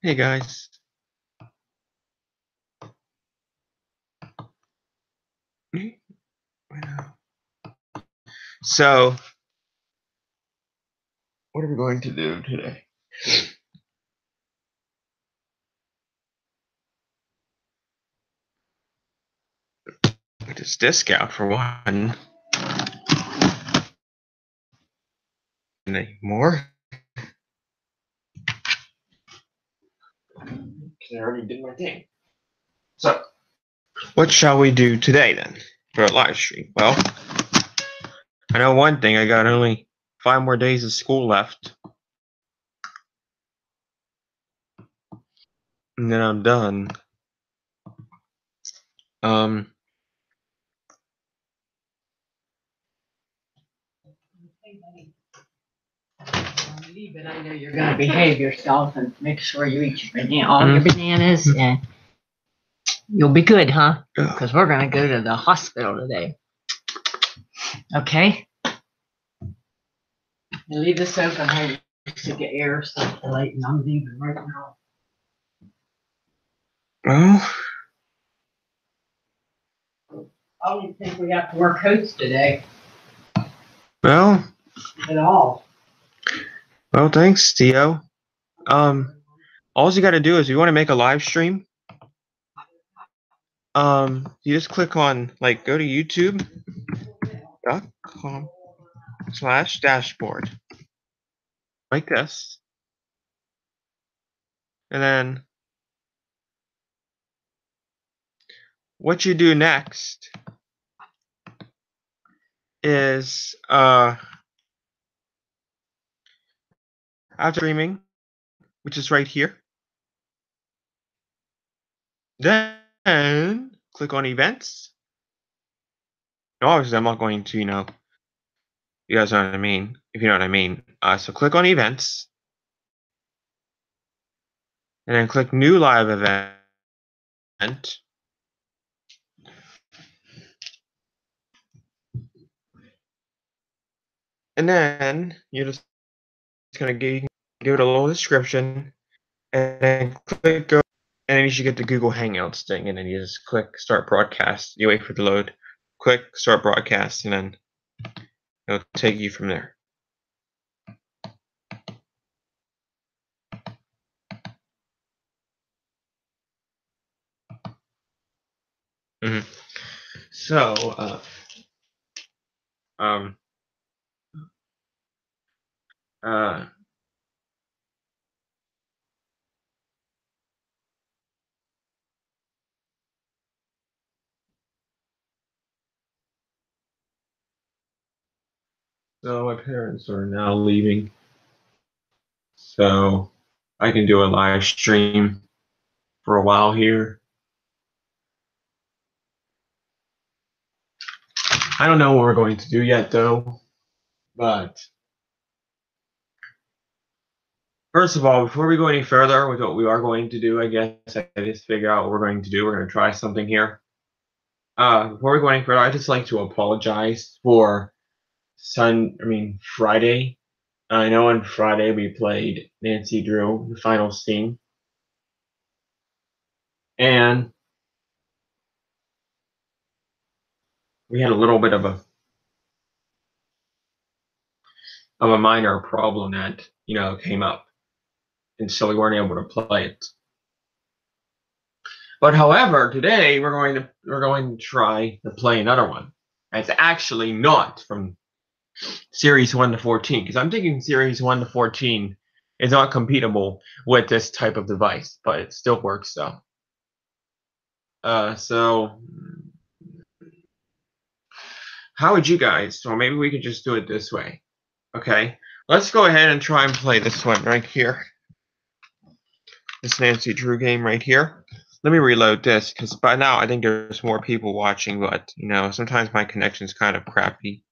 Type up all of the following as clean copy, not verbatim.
Hey guys. So, what are we going to do today? This disc out for one. Anymore? I already did my thing. So, what shall we do today then for a live stream? Well, I know one thing. I got only 5 more days of school left, and then I'm done. Um, But I know you're going to behave yourself and make sure you eat all your bananas, and you'll be good, huh? Because we're going to go to the hospital today. Okay? You leave this open here to get air circulating. I'm leaving right now. well, I don't even think we have to wear coats today well, at all. well, thanks, Theo. All you got to do is, if you want to make a live stream, you just click on, go to youtube.com/dashboard, like this, and then what you do next is, after streaming, which is right here, then click on events. Now, obviously, I'm not going to, you guys know what I mean, if you know what I mean. So click on events, and then click new live event. And then you're just gonna give it a little description, and then click go, and then you should get the Google Hangouts thing, and then you just click start broadcast. You wait for it to load, click start broadcast, and then it'll take you from there. Mm-hmm. So, um, uh, so my parents are now leaving, so I can do a live stream for a while here. I don't know what we're going to do yet, though, but first of all, before we go any further with what we are going to do, I guess I just figure out what we're going to do. We're going to try something here. Before we go any further, I'd just like to apologize for Friday. I know on Friday we played Nancy Drew, the final scene, and we had a little bit of a minor problem that came up, and so we weren't able to play it. But however, today we're going to try to play another one. It's actually not from Series 1 to 14, because I'm thinking Series 1 to 14 is not compatible with this type of device, but it still works though. So how would you guys? So maybe we could just do it this way. Okay, let's go ahead and try and play this one right here. This Nancy Drew game right here. Let me reload this, because by now I think there's more people watching, but sometimes my connection's kind of crappy.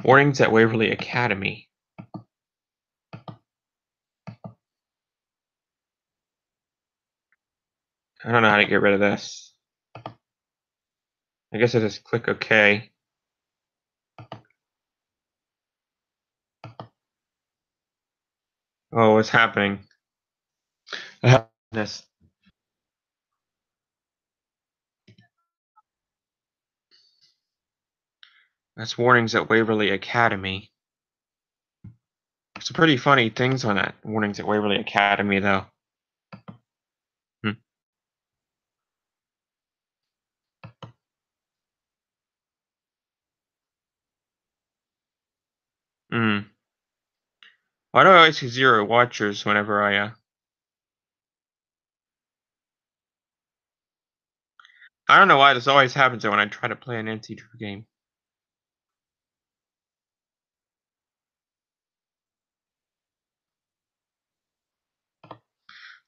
Warnings at Waverly Academy. I don't know how to get rid of this. I guess I just click OK. Oh, what's happening? This. That's warnings at Waverly Academy. Some pretty funny things on that warnings at Waverly Academy, though. Hmm. Hmm. Why do I always see 0 watchers whenever I don't know why this always happens when I try to play an Nancy Drew game.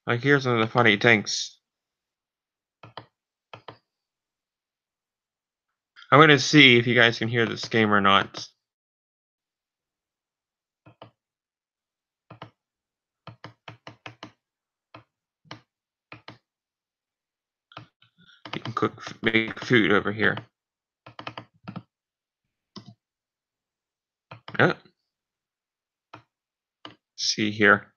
Like, here's one of the funny things. I'm gonna see if you guys can hear this game or not. You can make food over here. Oh. See here.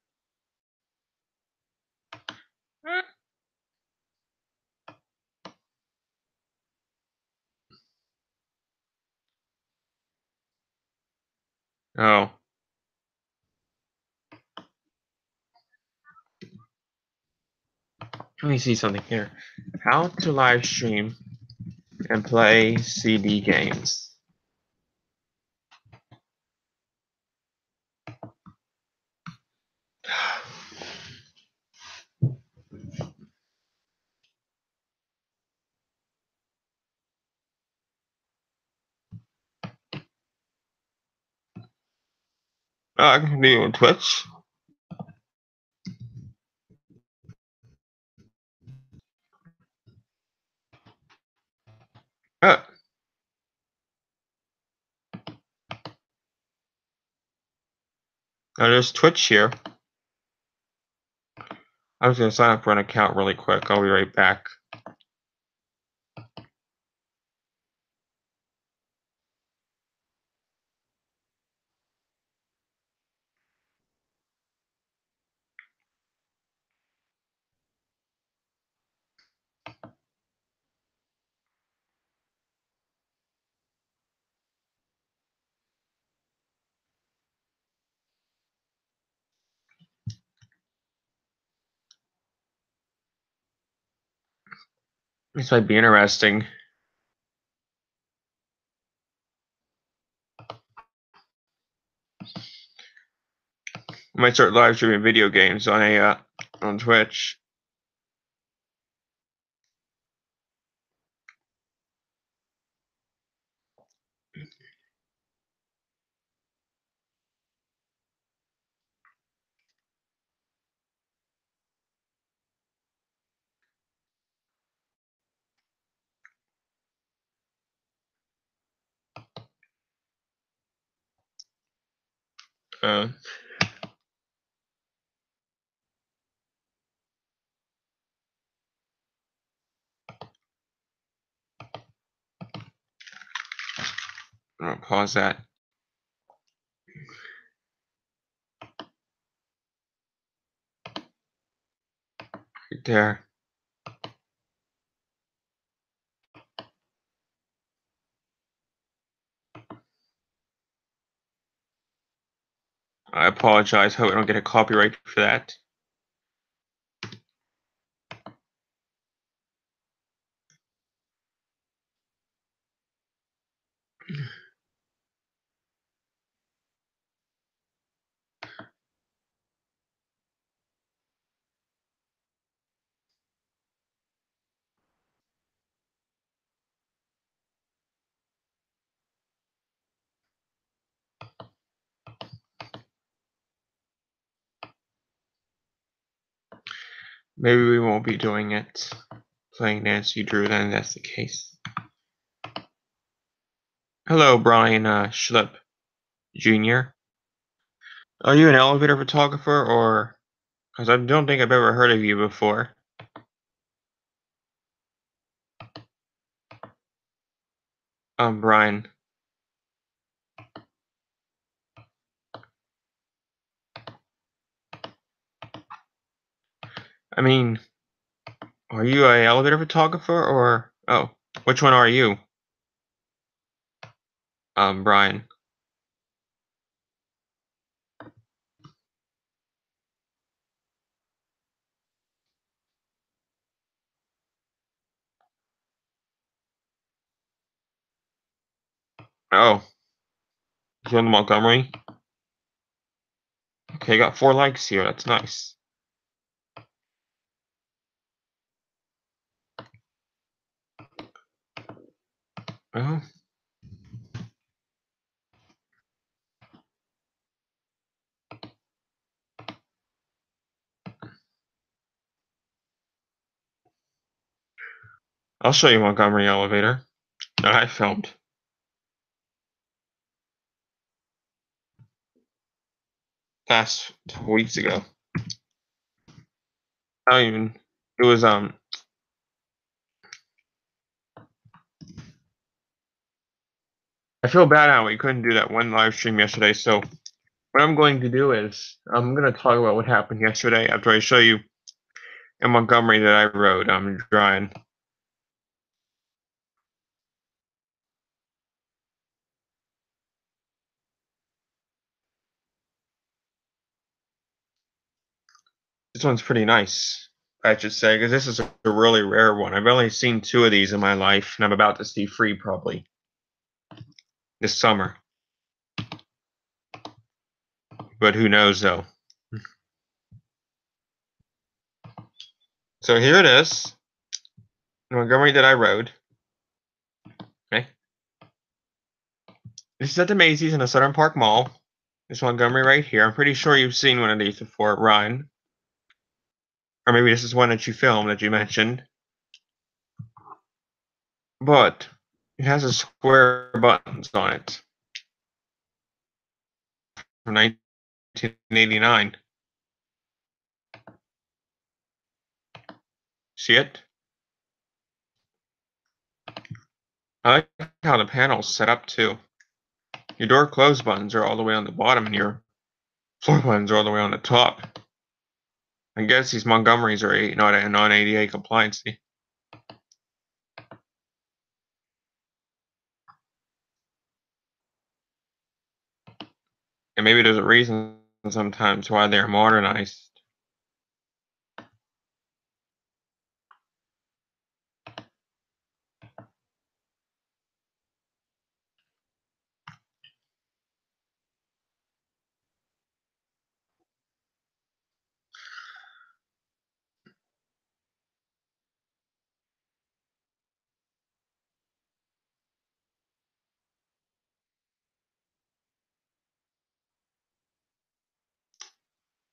Oh. Let me see something here. How to live stream and play CD games. I can do it on Twitch. Oh. There's Twitch here. I was gonna sign up for an account really quick. I'll be right back. This might be interesting. I might start live streaming video games on on Twitch. Uh, I'll pause that right there. I apologize. Hope I don't get a copyright for that. Maybe we won't be doing it. Playing Nancy Drew, then that's the case. Hello, Brian Schlipp Jr. Are you an elevator photographer, or? Because I don't think I've ever heard of you before. Brian. I mean, are you a elevator photographer or which one are you? Brian. Oh, you on the Montgomery? Okay, got 4 likes here. That's nice. Oh. I'll show you Montgomery elevator that I filmed. Past 2 weeks ago. I don't even. It was I feel bad how we couldn't do that one live stream yesterday. So what I'm going to do is I'm going to talk about what happened yesterday after I show you in Montgomery that I rode. I'm drawing. This one's pretty nice, I should say, because this is a really rare one. I've only seen 2 of these in my life, and I'm about to see 3 probably this summer. But who knows, though. So here it is. Montgomery that I rode. Okay. This is at the Macy's in the Southern Park Mall. This Montgomery right here. I'm pretty sure you've seen one of these before, Ryan. Or maybe this is one that you filmed that you mentioned. But it has a square buttons on it. From 1989. See it? I like how the panel's set up too. Your door close buttons are all the way on the bottom and your floor buttons are all the way on the top. I guess these Montgomerys are not a non-ADA compliance. And maybe there's a reason sometimes why they're modernized.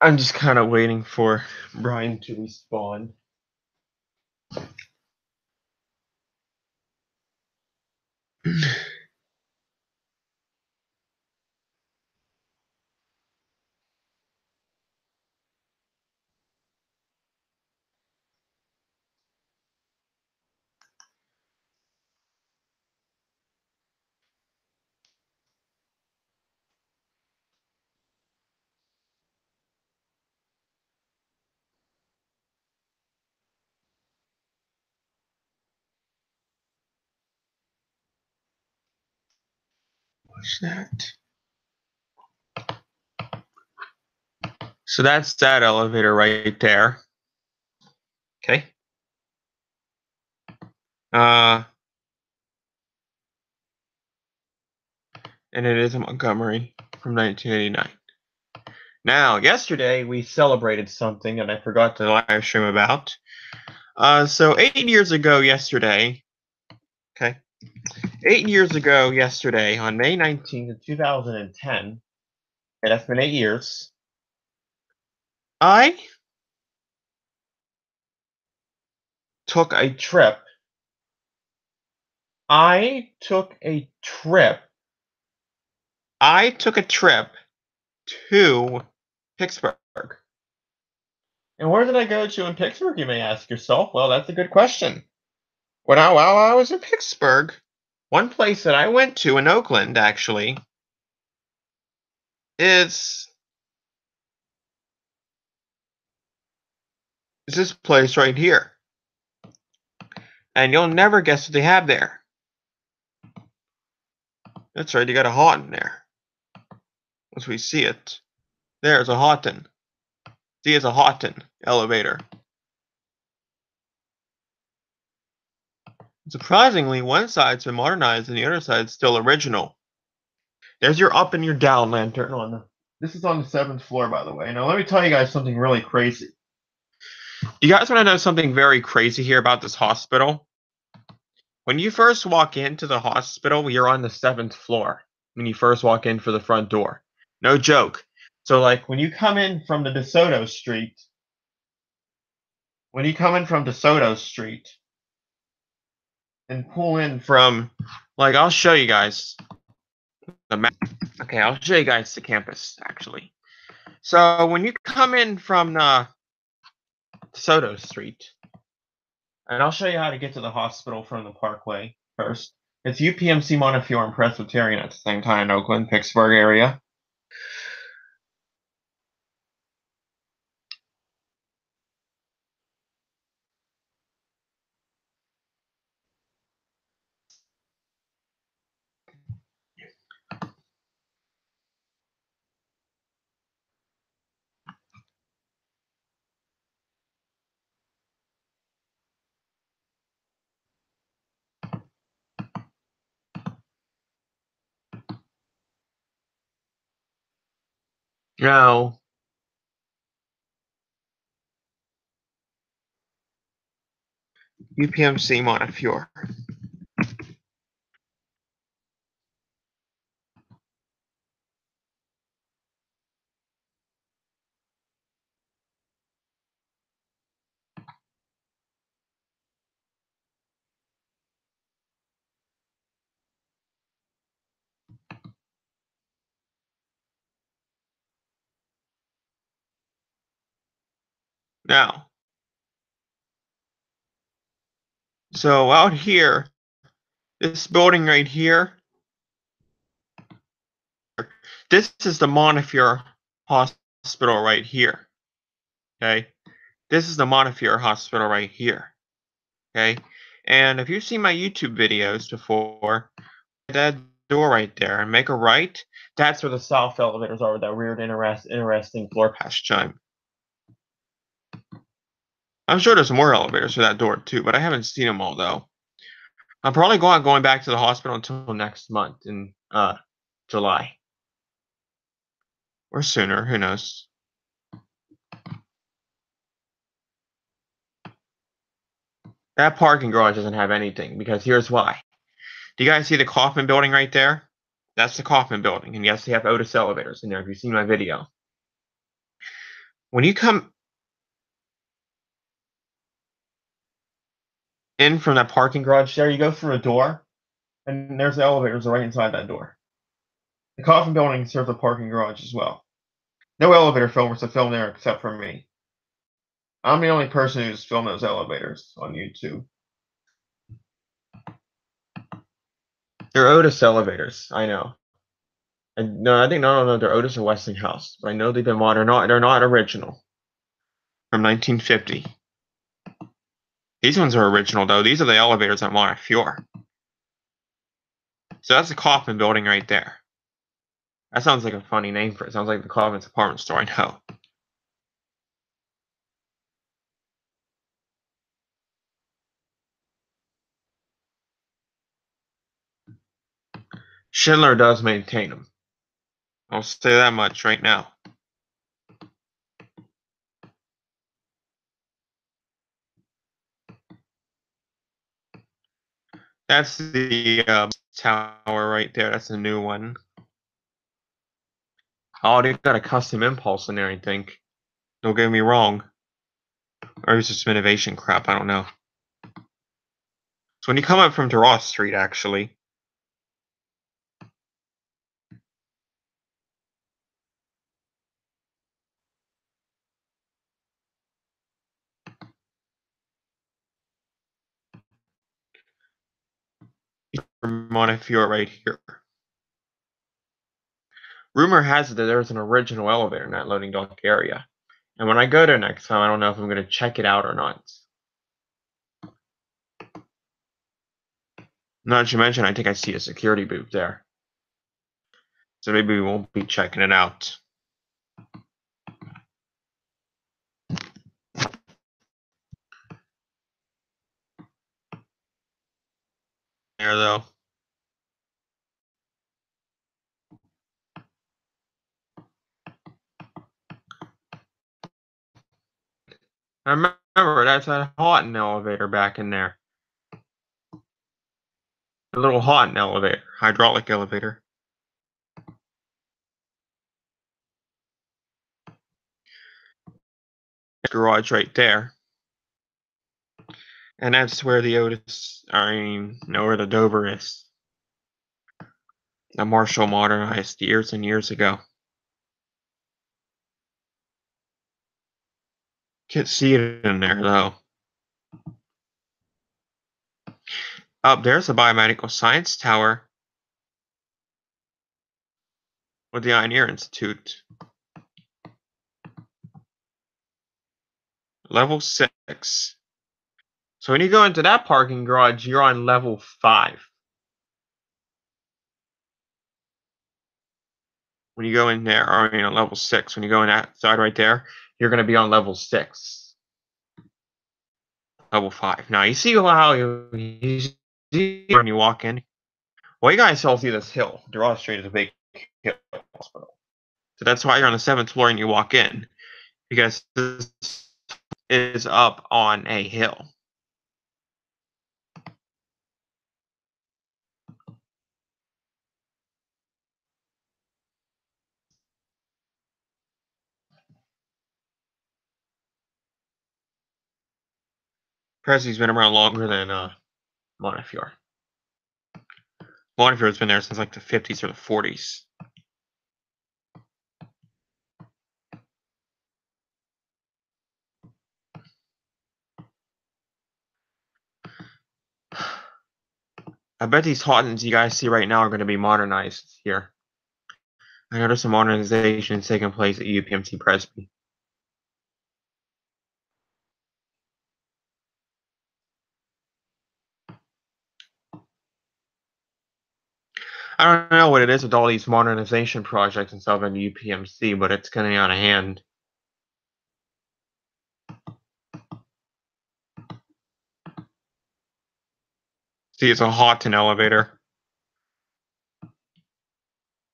I'm just kind of waiting for Brian to respawn. What's that? So that's that elevator right there. Okay. And it is a Montgomery from 1989. Now, yesterday we celebrated something that I forgot to live stream about. So 8 years ago yesterday, okay, 8 years ago yesterday, on May 19th of 2010, and that's been 8 years, I took a trip. I took a trip to Pittsburgh. And where did I go to in Pittsburgh, you may ask yourself? Well, that's a good question. While I was in Pittsburgh, one place that I went to in Oakland, actually, is is this place right here. And you'll never guess what they have there. That's right, you got a Houghton there. As we see it. There's a Houghton. See, it's a Houghton elevator. Surprisingly, one side's been modernized and the other side's still original. There's your up and your down lantern on the. This is on the 7th floor, by the way. Now, let me tell you guys something really crazy. Do you guys want to know something very crazy here about this hospital? When you first walk into the hospital, you're on the 7th floor. When you first walk in for the front door. No joke. So, like, when you come in from the DeSoto Street, and pull in from, like, I'll show you guys the map. Okay, I'll show you guys the campus, actually. So, when you come in from DeSoto Street, and I'll show you how to get to the hospital from the Parkway first. It's UPMC Montefiore and Presbyterian at the same time in Oakland, Pittsburgh area. Now, UPMC Montefiore. Now, so out here, this building right here, this is the Montefiore Hospital right here. Okay, this is the Montefiore Hospital right here. Okay, and if you've seen my YouTube videos before, that door right there and make a right, that's where the south elevators are with that weird, interesting floor pass chime. I'm sure there's more elevators for that door too, but I haven't seen them all though. I'm probably going back to the hospital until next month in July. Or sooner, who knows. That parking garage doesn't have anything, because here's why. Do you guys see the Kaufman building right there? That's the Kaufman building, and yes, they have Otis elevators in there if you've seen my video. When you come in from that parking garage there, you go through a door, and there's the elevators right inside that door. The Kaufman building serves a parking garage as well. No elevator filmers have filmed there except for me. I'm the only person who's filmed those elevators on YouTube. They're Otis elevators, I know. And no, I think no, they're Otis or Westinghouse, but I know they've been modern. They're not original. From 1950. These ones are original though. These are the elevators at Montefiore. So that's the Kaufman building right there. That sounds like a funny name for it. Sounds like the Kaufman's apartment store, I know. Schindler does maintain them. I'll say that much right now. That's the tower right there. That's a new one. Oh, they've got a custom impulse in there, I think. Don't get me wrong. Or is it some innovation crap? I don't know. So when you come up from Ross Street, actually, Montefiore right here. Rumor has it that there's an original elevator in that loading dock area. And when I go there next time, I don't know if I'm going to check it out or not. Not to mention, I think I see a security booth there. So maybe we won't be checking it out. There, though. I remember that's a Haughton elevator back in there. A little Haughton elevator, hydraulic elevator. Garage right there. And that's where the Otis, where the Dover is. The Marshall modernized years and years ago. Can't see it in there, though. Up there's a biomedical science tower with the Ioneer Institute. Level 6. So when you go into that parking garage, you're on level 5. When you go in there, or on level 6, when you go in that side right there, you're going to be on level 6. Level 5. Now, you see how you see when you walk in? Well, you guys all see this hill. Duras Street is a big hill hospital. So that's why you're on the 7th floor and you walk in. Because this is up on a hill. Presby's been around longer than Montefiore. Montefiore's been there since like the 50s or the 40s. I bet these Haughtons you guys see right now are going to be modernized here. I noticed some modernization taking place at UPMC Presby. I don't know what it is with all these modernization projects and stuff in UPMC, but it's getting out of hand. See, it's a Haughton elevator.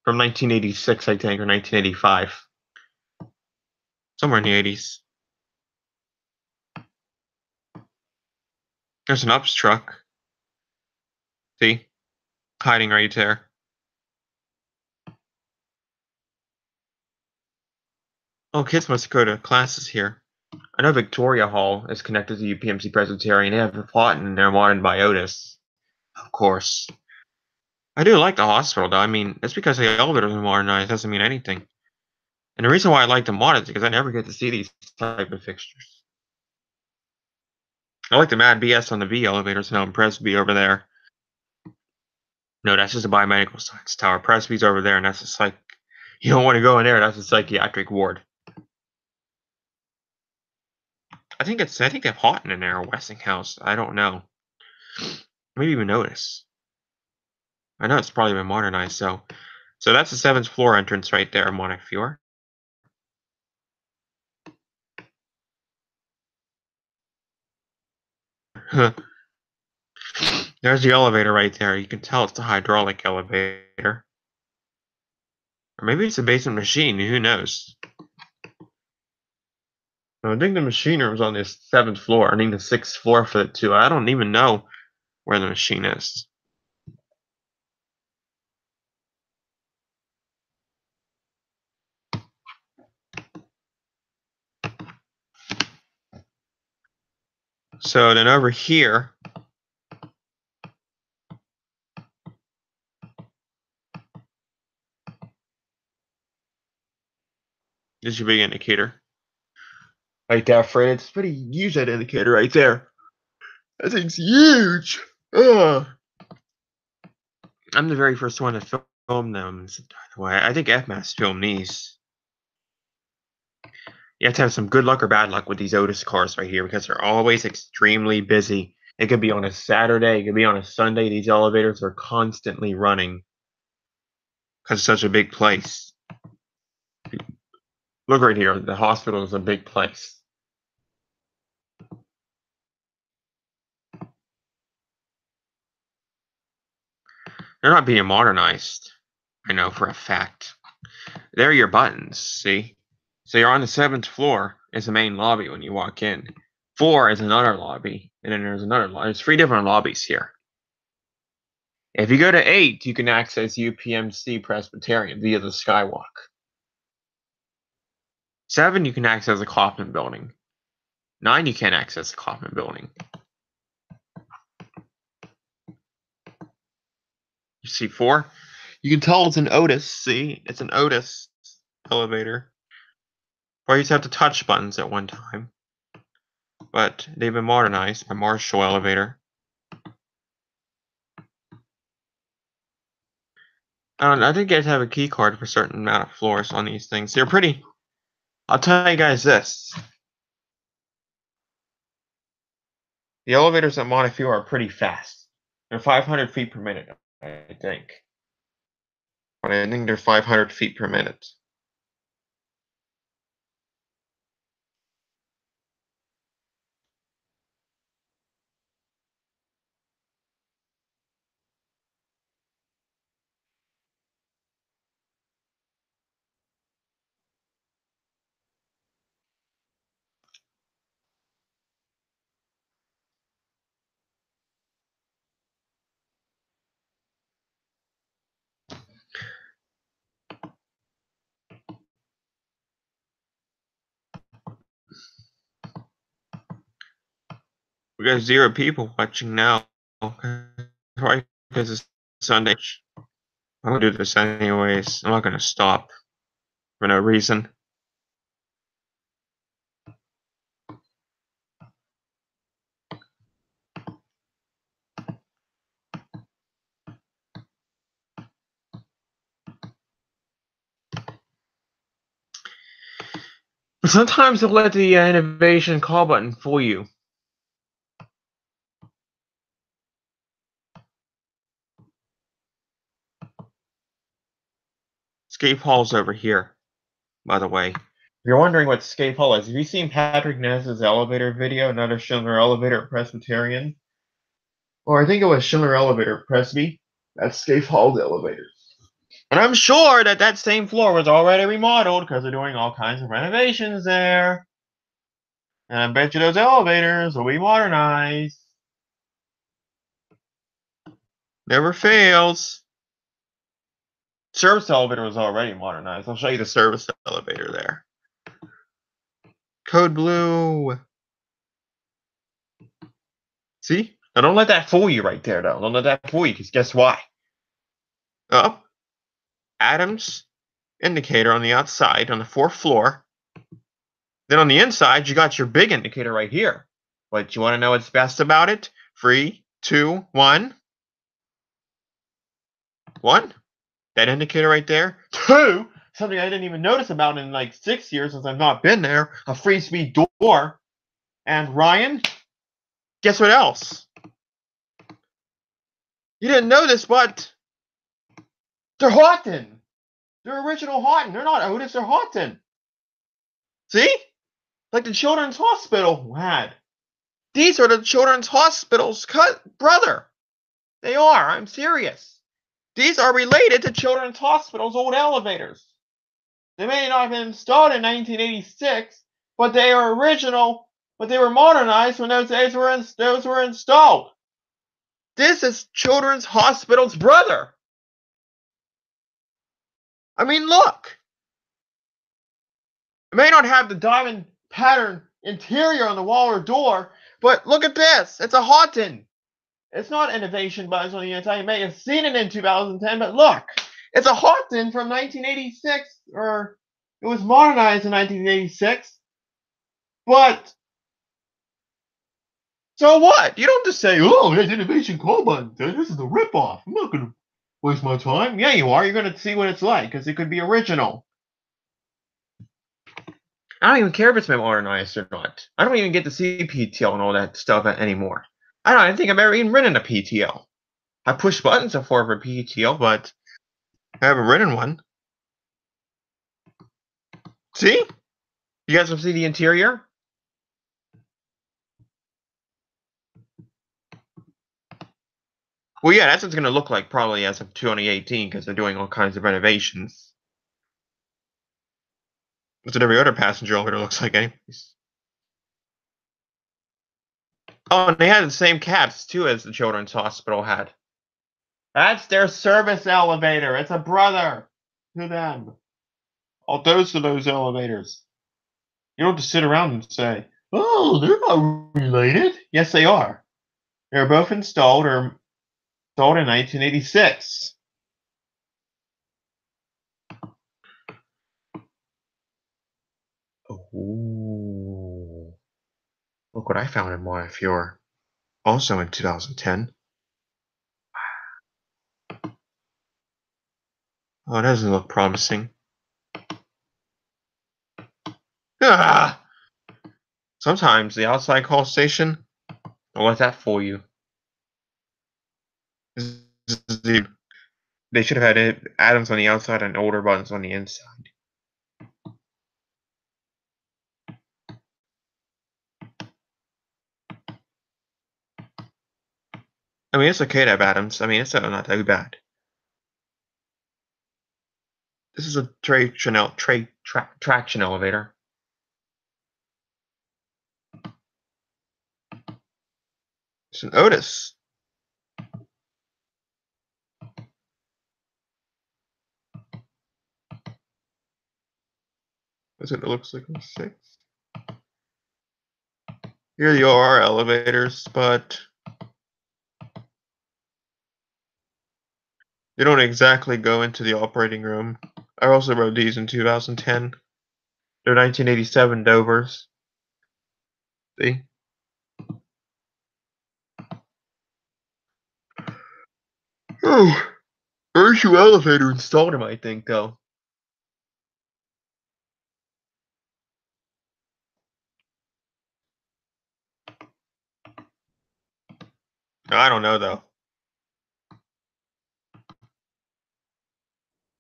From 1986, I think, or 1985. Somewhere in the 80s. There's an UPS truck. See? Hiding right there. Oh, kids must go to classes here. I know Victoria Hall is connected to UPMC Presbyterian. They have Haughton and they're modern by Otis. Of course. I do like the hospital, though. I mean, it's because the elevators are modernized. Doesn't mean anything. And the reason why I like the mod is because I never get to see these type of fixtures. I like the Mad BS on the V elevators now in Presby over there. No, that's just a biomedical science tower. Presby's over there, and that's just like you don't want to go in there. That's a psychiatric ward. I think they have Haughton in there or Westinghouse. I don't know. Maybe even Otis. I know it's probably been modernized. So that's the 7th floor entrance right there, Montefiore. There's the elevator right there. You can tell it's a hydraulic elevator. Or maybe it's a basement machine. Who knows? I think the machine room's on the 7th floor. I think the 6th floor for it too. I don't even know where the machine is. So then over here, this is your big indicator. Right there, Fred. It's pretty huge, that indicator right there. That thing's huge. Ugh. I'm the very first one to film them. I think FMAS filmed these. You have to have some good luck or bad luck with these Otis cars right here because they're always extremely busy. It could be on a Saturday, it could be on a Sunday. These elevators are constantly running because it's such a big place. Look right here, the hospital is a big place. They're not being modernized. I know for a fact. There are your buttons, see? So you're on the 7th floor is the main lobby when you walk in. 4 is another lobby, and then there's another lobby. There's 3 different lobbies here. If you go to 8, you can access UPMC Presbyterian via the Skywalk. 7, you can access the Kaufman Building. 9, you can't access the Kaufman Building. You see 4? You can tell it's an Otis, see? It's an Otis elevator. Or you just have to touch buttons at one time. But they've been modernized by Marshall Elevator. I think you guys have a key card for a certain amount of floors on these things. They're pretty. I'll tell you guys this. The elevators at Montefiore are pretty fast. They're 500 feet per minute, I think. But I think they're 500 feet per minute. We got 0 people watching now. Right? Because it's Sunday. I'm gonna do this anyways. I'm not gonna stop for no reason. Sometimes they'll let the innovation call button fool you. Escape Hall's over here, by the way. If you're wondering what Escape Hall is, have you seen Patrick Ness's elevator video, another Schindler Elevator at Presbyterian? Or I think it was Schindler Elevator at Presby. That's Escape Hall's elevator. And I'm sure that that same floor was already remodeled because they're doing all kinds of renovations there. And I bet you those elevators will be modernized. Never fails. Service elevator was already modernized. I'll show you the service elevator there. Code blue. See? Now don't let that fool you right there, though. Don't let that fool you, because guess why? Up. Adams indicator on the outside on the 4th floor. Then on the inside, you got your big indicator right here. But you want to know what's best about it? 3, 2, 1. 1. That indicator right there. 2. Something I didn't even notice about in like 6 years since I've not been there. A free speed door. And Ryan, guess what else? You didn't know this, but they're Houghton. They're original Houghton. They're not Otis, they're Houghton. See? Like the Children's Hospital had. These are the Children's Hospital's brother. They are. I'm serious. These are related to Children's Hospital's old elevators. They may not have been installed in 1986, but they are original, but they were modernized when those were installed. This is Children's Hospital's brother. I mean, look. It may not have the diamond pattern interior on the wall or door, but look at this. It's a Houghton. It's not innovation buzz on the inside. You may have seen it in 2010, but look. It's a Houghton from 1986, or it was modernized in 1986. But, so what? You don't just say, oh, it's innovation call button. This is a ripoff. I'm not going to waste my time. Yeah, you are. You're going to see what it's like, because it could be original. I don't even care if it's been modernized or not. I don't even get to see PTL and all that stuff anymore. I don't think I've ever even ridden a PTL. I push buttons before for PTL, but I haven't ridden one. See? You guys will see the interior? Well, yeah, that's what it's going to look like probably as of 2018 because they're doing all kinds of renovations. That's what every other passenger elevator looks like anyways. Oh, and they had the same cats too as the children's hospital had. That's their service elevator. It's a brother to them. Oh, those are those elevators. You don't have to sit around and say, "Oh, they're not related." Yes, they are. They were both installed in 1986. Oh, look what I found in Montefiore. Also in 2010. Oh, it doesn't look promising. Ah! Sometimes the outside call station, I'll let that fool you. They should have had atoms on the outside and older buttons on the inside. I mean, it's okay to have atoms. I mean, it's not too bad. This is a traction elevator. It's an Otis. That's what it looks like on 6. Here you are, elevators, but you don't exactly go into the operating room. I also rode these in 2010. They're 1987 Dovers. See? Oh, Urshu elevator installed him, I think, though. I don't know, though.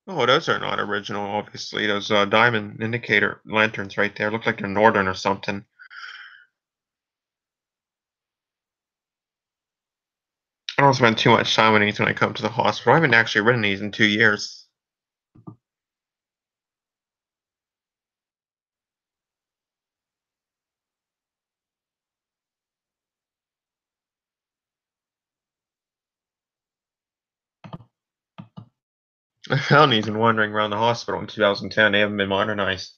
Oh, those are not original, obviously. Those diamond indicator lanterns right there look like they're Northern or something. I don't spend too much time on these when I come to the hospital. I haven't actually ridden these in 2 years. I found these and wandering around the hospital in 2010. They haven't been modernized.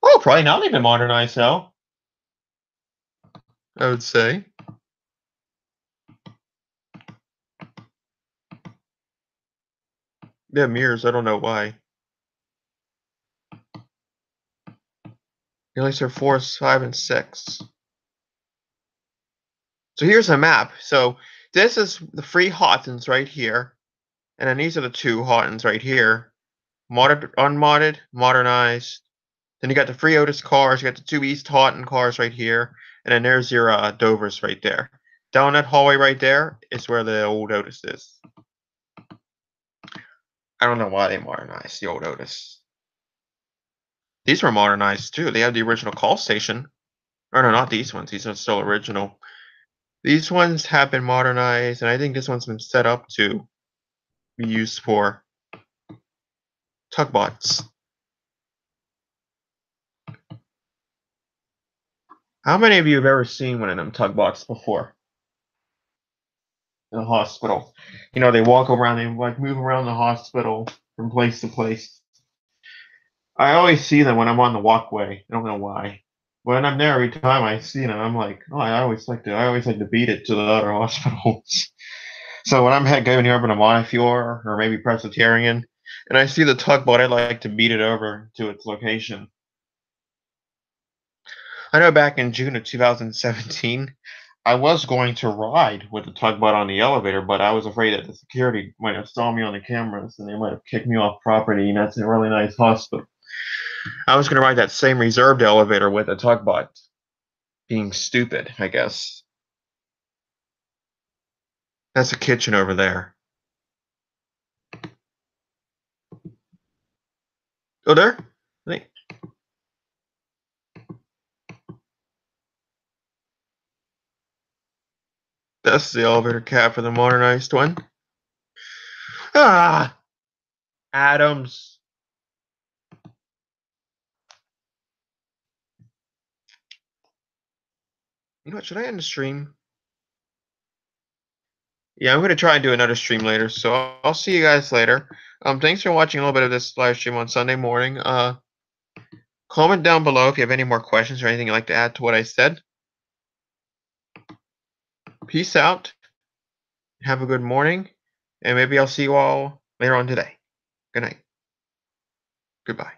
Oh, probably now they've been modernized, though. I would say. Yeah, mirrors. I don't know why. At least they're 4, 5, and 6. So here's a map. So this is the free Hottons right here. And then these are the 2 Hottons right here. Modded, unmodded, modernized. Then you got the free Otis cars. You got the 2 East Houghton cars right here. And then there's your Dovers right there. Down that hallway right there is where the old Otis is. I don't know why they modernized the old Otis. These were modernized too. They had the original call station. Or no, not these ones. These are still original. These ones have been modernized, and I think this one's been set up to be used for tugboats. How many of you have ever seen one of them tugboats before? In a hospital. You know, they walk around, they like move around the hospital from place to place. I always see them when I'm on the walkway. I don't know why. When I'm there, every time I see them, I'm like, oh, I always like to beat it to the other hospitals. So when I'm going over to Montefiore or maybe Presbyterian, and I see the tugboat, I like to beat it over to its location. I know back in June of 2017, I was going to ride with the tugboat on the elevator, but I was afraid that the security might have saw me on the cameras and they might have kicked me off property, and that's a really nice hospital. I was going to ride that same reserved elevator with a tugboat. Being stupid, I guess. That's a kitchen over there. Oh, there? I think. That's the elevator cab for the modernized one. Ah! Adams. You know what? Should I end the stream? Yeah, I'm going to try and do another stream later, so I'll see you guys later. Thanks for watching a little bit of this live stream on Sunday morning. Comment down below if you have any more questions or anything you'd like to add to what I said. Peace out. Have a good morning, and maybe I'll see you all later on today. Good night. Goodbye.